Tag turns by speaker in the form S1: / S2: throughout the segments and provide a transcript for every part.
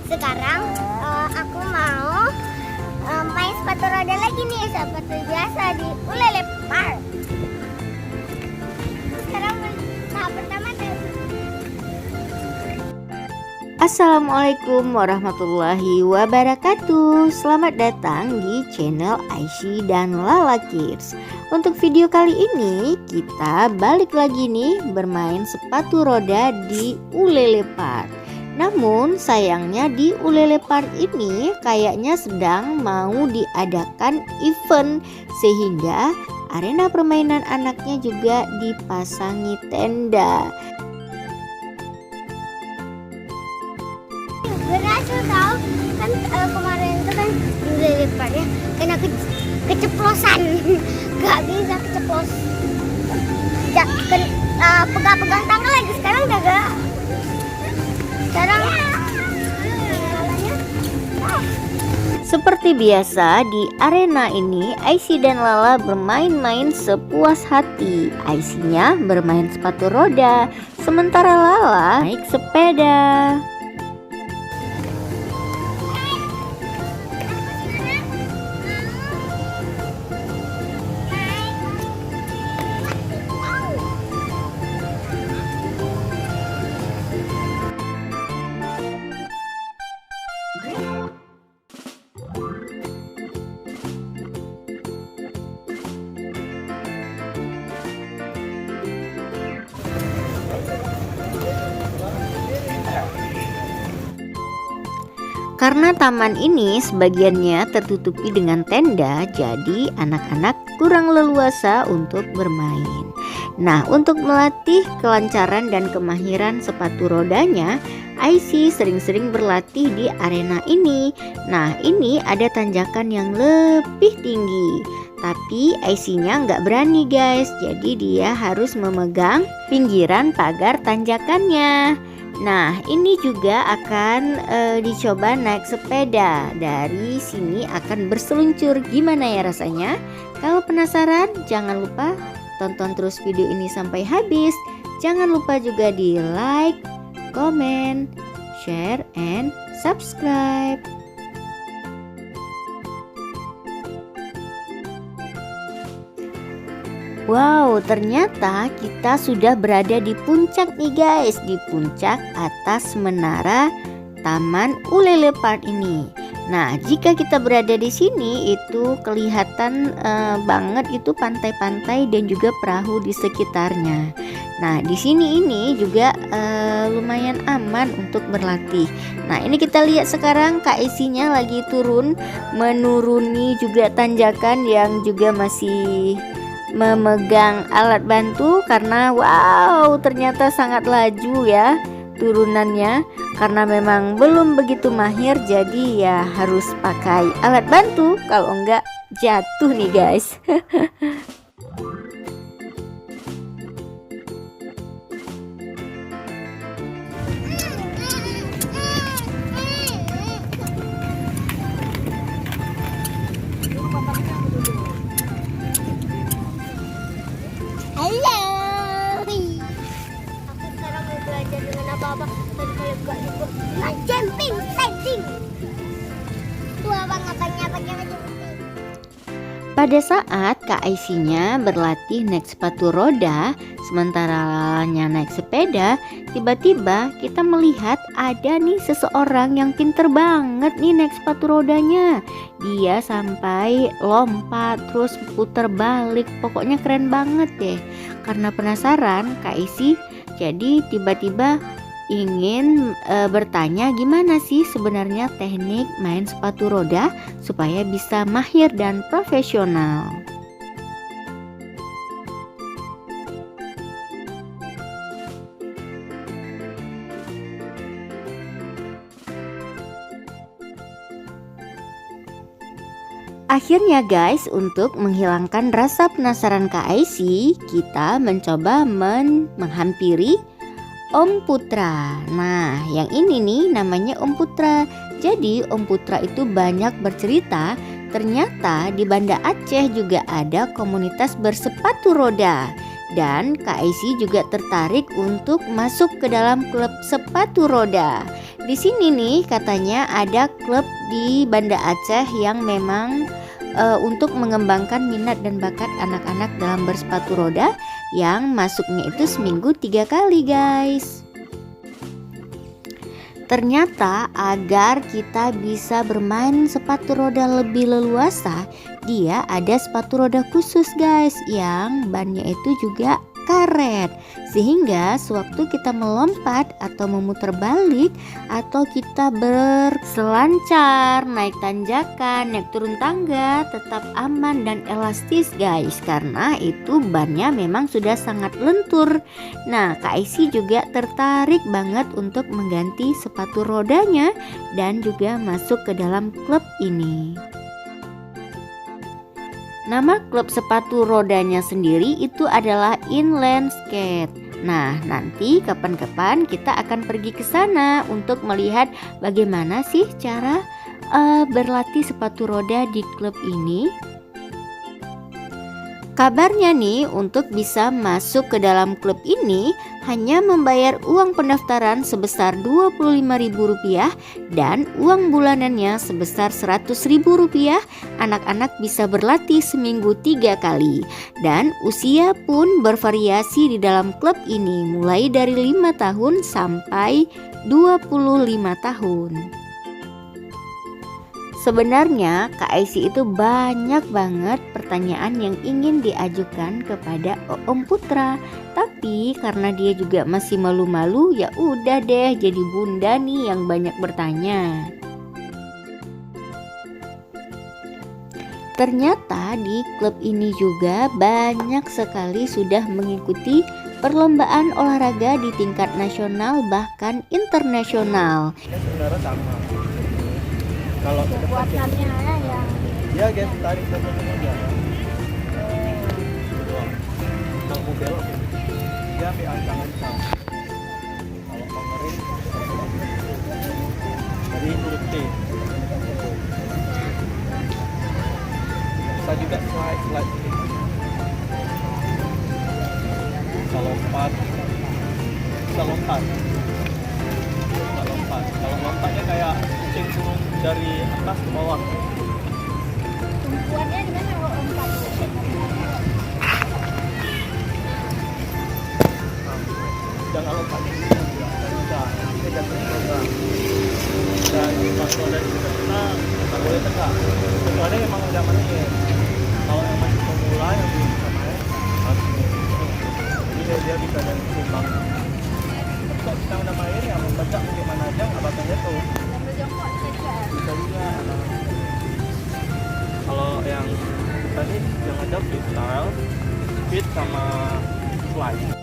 S1: Sekarang aku mau main sepatu roda lagi nih, seperti biasa di Ulele Park. Sekarang tahap pertama
S2: Assalamualaikum warahmatullahi wabarakatuh. Selamat datang di channel Aishi dan Lala Kids. Untuk video kali ini kita balik lagi nih bermain sepatu roda di Ulele Park. Namun sayangnya di Ulele Park ini kayaknya sedang mau diadakan event, sehingga arena permainan anaknya juga dipasangi tenda.
S1: berhasil tahu kan, kemarin itu kan di Ulele Park ya kena keceplosan. Gak bisa keceplos, pegang-pegang tangga lagi. Sekarang udah gak. Sekarang
S2: Seperti biasa di arena ini, Aishi dan Lala bermain-main sepuas hati. Aisy-nya bermain sepatu roda, sementara Lala naik sepeda. Karena taman ini sebagiannya tertutupi dengan tenda, jadi anak-anak kurang leluasa untuk bermain. Nah, untuk melatih kelancaran dan kemahiran sepatu rodanya, Aishi sering-sering berlatih di arena ini. Nah, ini ada tanjakan yang lebih tinggi, tapi Aishi-nya nggak berani guys, jadi dia harus memegang pinggiran pagar tanjakannya. Nah, ini juga akan dicoba naik sepeda. Dari sini akan berseluncur. Gimana ya rasanya? Kalau penasaran, jangan lupa tonton terus video ini sampai habis. Jangan lupa juga di like, comment, share, and subscribe. Wow, ternyata kita sudah berada di puncak nih guys, di puncak atas menara Taman Ulele Park ini. Nah, jika kita berada di sini itu kelihatan banget itu pantai-pantai dan juga perahu di sekitarnya. Nah, di sini ini juga lumayan aman untuk berlatih. Nah, ini kita lihat sekarang Kak Aishi-nya lagi turun menuruni juga tanjakan yang juga masih memegang alat bantu, karena wow, ternyata sangat laju ya turunannya, karena memang belum begitu mahir, jadi ya harus pakai alat bantu, kalau enggak jatuh nih guys.
S1: halo. Aku sekarang mau belajar dengan apa-apa. Tadi kalau gak ikut jumping, sliding. Tuh abang-abangnya pakai baju putih.
S2: Pada saat Kak Aishi-nya berlatih naik sepatu roda, sementara Lalanya naik sepeda, tiba-tiba kita melihat ada nih seseorang yang pinter banget nih naik sepatu rodanya. Dia sampai lompat terus puter balik, pokoknya keren banget deh. Karena penasaran, Kak Aishi jadi tiba-tiba ingin bertanya gimana sih sebenarnya teknik main sepatu roda supaya bisa mahir dan profesional. Akhirnya guys, untuk menghilangkan rasa penasaran Kak Aishi, kita mencoba menghampiri Om Putra. Nah, yang ini nih namanya Om Putra. Jadi Om Putra itu banyak bercerita. Ternyata di Banda Aceh juga ada komunitas bersepatu roda. Dan Kak Aishi juga tertarik untuk masuk ke dalam klub sepatu roda. Di sini nih katanya ada klub di Banda Aceh yang memang untuk mengembangkan minat dan bakat anak-anak dalam bersepatu roda, yang masuknya itu seminggu 3 kali guys. Ternyata agar kita bisa bermain sepatu roda lebih leluasa, dia ada sepatu roda khusus guys, yang bannya itu juga karet, sehingga sewaktu kita melompat atau memutar balik, atau kita berselancar, naik tanjakan, naik turun tangga, tetap aman dan elastis guys, karena itu bannya memang sudah sangat lentur. Nah, Kak Aisy juga tertarik banget untuk mengganti sepatu rodanya dan juga masuk ke dalam klub ini. Nama klub sepatu rodanya sendiri itu adalah Inland Skate. Nah, nanti kapan-kapan kita akan pergi ke sana untuk melihat bagaimana sih cara berlatih sepatu roda di klub ini. Kabarnya nih, untuk bisa masuk ke dalam klub ini hanya membayar uang pendaftaran sebesar Rp25.000 dan uang bulanannya sebesar Rp100.000. Anak-anak bisa berlatih seminggu 3 kali, dan usia pun bervariasi di dalam klub ini, mulai dari 5 tahun sampai 25 tahun. Sebenarnya Kak Aisy itu banyak banget pertanyaan yang ingin diajukan kepada Om Putra, tapi karena dia juga masih malu-malu, ya udah deh jadi bunda nih yang banyak bertanya. Ternyata di klub ini juga banyak sekali sudah mengikuti perlombaan olahraga di tingkat nasional bahkan internasional.
S3: Sebenarnya sama. Kalau
S1: Buatannya yang
S3: ya guys, tarik satunya aja. Kalau mau belok, dia ambil ancang-ancang. Kalau mau ngering, jadi huruf T. Bisa juga slide. Bisa lompat. Kalau lompatnya kayak kucing turun dari atas ke bawah.
S1: tumpuannya di mana kalau lompat?
S3: Jangan lompat bisa. Kita jatuhnya enggak. Dan kalau dari kita nggak boleh tegak. Kecuali emang udah main. Kalau yang masih pemula yang belum bisa main, harus jadi dia bisa dan seimbang. Kalau kita udah main ya mau tegak bagaimana aja nggak bakal jatuh. Bisa juga. Kalau yang tadi yang ada freestyle, speed sama slide.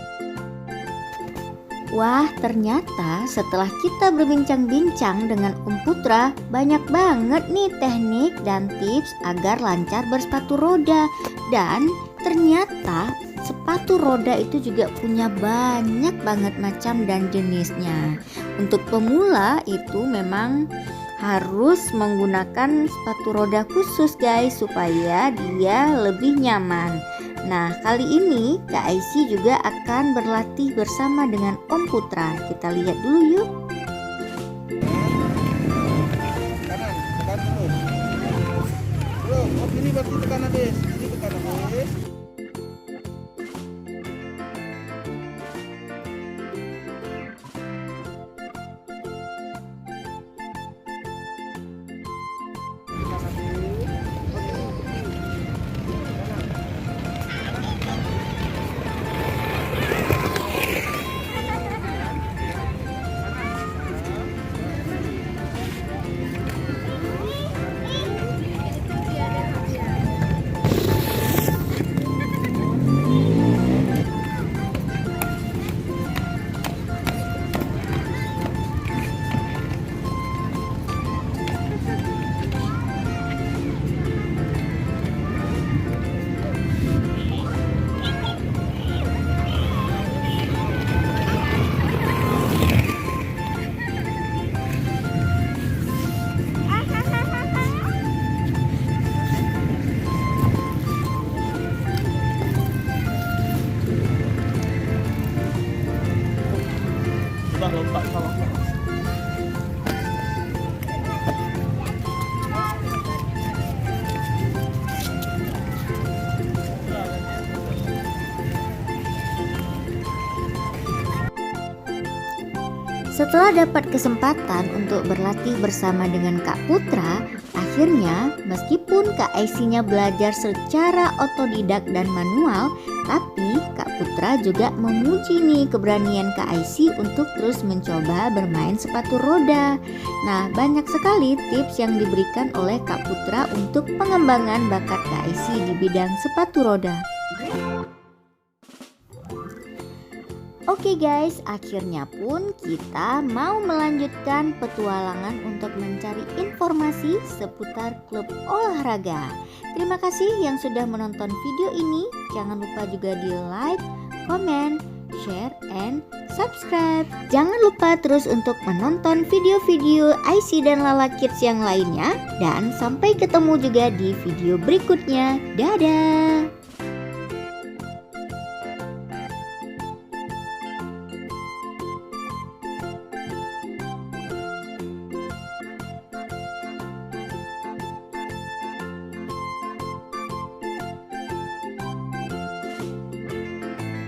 S2: Wah, ternyata setelah kita berbincang-bincang dengan Om Putra, banyak banget nih teknik dan tips agar lancar bersepatu roda. Dan ternyata sepatu roda itu juga punya banyak banget macam dan jenisnya. Untuk pemula itu memang harus menggunakan sepatu roda khusus guys, supaya dia lebih nyaman. Nah, kali ini Kak Aisy juga akan berlatih bersama dengan Om Putra. Kita lihat dulu yuk.
S3: Kanan, tekan terus. Belum, oh ini berarti tekan habis. Ini tekan habis. Lompat salah.
S2: Setelah dapat kesempatan untuk berlatih bersama dengan Kak Putra, akhirnya meskipun Kak Aisynya belajar secara otodidak dan manual, tapi Kak Putra juga memuji nih keberanian Kak Aisy untuk terus mencoba bermain sepatu roda. Nah, banyak sekali tips yang diberikan oleh Kak Putra untuk pengembangan bakat Kak Aisy di bidang sepatu roda. Oke guys, akhirnya pun kita mau melanjutkan petualangan untuk mencari informasi seputar klub olahraga. Terima kasih yang sudah menonton video ini. Jangan lupa juga di like, comment, share, and subscribe. Jangan lupa terus untuk menonton video-video Aisy dan Lala Kids yang lainnya. Dan sampai ketemu juga di video berikutnya. Dadah!